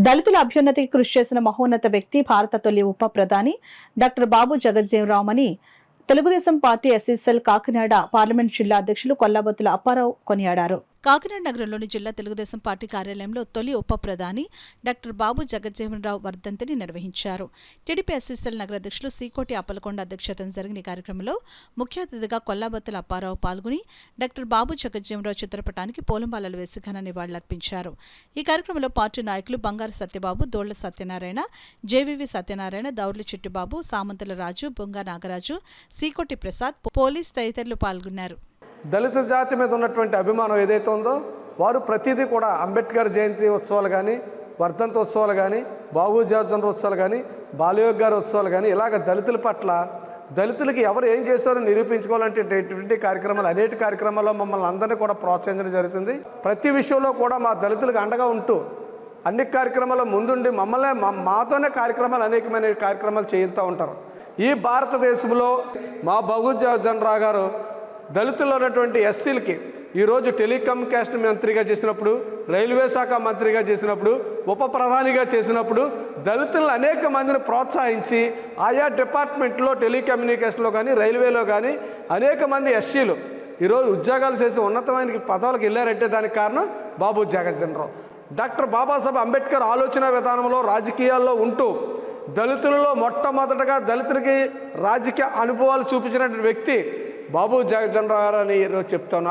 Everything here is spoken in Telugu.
దళితుల అభ్యున్నతికి కృషి చేసిన మహోన్నత వ్యక్తి భారత తొలి ఉప ప్రధాని డాక్టర్ బాబు జగజ్జీవనరామ్ అని Telugu Desam party SC cell Kakinada parliament జిల్లా అధ్యక్షులు కొల్లాబొత్తుల అప్పారావు కొనియాడారు. కాకినాడ నగరంలోని జిల్లా తెలుగుదేశం పార్టీ కార్యాలయంలో తొలి ఉప ప్రధాని డాక్టర్ బాబు జగజ్జీవనరావు వర్ధంతిని నిర్వహించారు. టీడీపీ ఎస్సీసెల్ నగర అధ్యక్షులు సీకోటి అప్పలకొండ అధ్యక్షతన జరిగిన కార్యక్రమంలో ముఖ్య అతిథిగా కొల్లాబొత్తుల అప్పారావు పాల్గొని డాక్టర్ బాబు జగజ్జీవనరావు చిత్రపటానికి పూలమాలలు వేసి ఘన నివాళులర్పించారు. ఈ కార్యక్రమంలో పార్టీ నాయకులు బంగారు సత్యబాబు, దోళ్ల సత్యనారాయణ, జేవీవి సత్యనారాయణ, దౌర్ల చిట్టిబాబు, సామంతుల రాజు, బొంగ నాగరాజు, సీకోటి ప్రసాద్, పోలీస్ తదితరులు పాల్గొన్నారు. దళిత జాతి మీద ఉన్నటువంటి అభిమానం ఏదైతే ఉందో వారు ప్రతిదీ కూడా అంబేద్కర్ జయంతి ఉత్సవాలు కానీ, వర్ధంతి ఉత్సవాలు కానీ, బాబు జగజ్జీవనరావు ఉత్సవాలు కానీ, బాలయోగి గారి ఉత్సవాలు కానీ ఇలాగ దళితుల పట్ల దళితులకి ఎవరు ఏం చేశారో నిరూపించుకోవాలంటే ఇటువంటి కార్యక్రమాలు అనేక కార్యక్రమాల్లో మమ్మల్ని అందరినీ కూడా ప్రోత్సహించడం జరుగుతుంది. ప్రతి విషయంలో కూడా మా దళితులకు అండగా ఉంటూ అన్ని కార్యక్రమాల్లో ముందుండి మమ్మల్ని మాతోనే అనేకమైన కార్యక్రమాలు చేయిస్తూ ఉంటారు. ఈ భారతదేశంలో మా బాబు జగజ్జీవనరావు గారు దళితుల్లో ఉన్నటువంటి ఎస్సీలకి ఈరోజు టెలికమ్యూనికేషన్ మంత్రిగా చేసినప్పుడు, రైల్వే శాఖ మంత్రిగా చేసినప్పుడు, ఉప ప్రధానిగా చేసినప్పుడు దళితులను అనేక మందిని ప్రోత్సహించి ఆయా డిపార్ట్మెంట్లో టెలికమ్యూనికేషన్లో కానీ, రైల్వేలో కానీ అనేక మంది ఎస్సీలు ఈరోజు ఉద్యోగాలు చేసి ఉన్నతమైన పదవులకు వెళ్ళారంటే దానికి కారణం బాబు జగజ్జీవనరావు. డాక్టర్ బాబాసాహెబ్ అంబేద్కర్ ఆలోచన విధానంలో రాజకీయాల్లో ఉంటూ దళితులలో మొట్టమొదటగా దళితులకి రాజకీయ అనుభవాలు చూపించినటువంటి వ్యక్తి బాబు జగజ్జీవనరావు అని ఈరోజు చెప్తాను.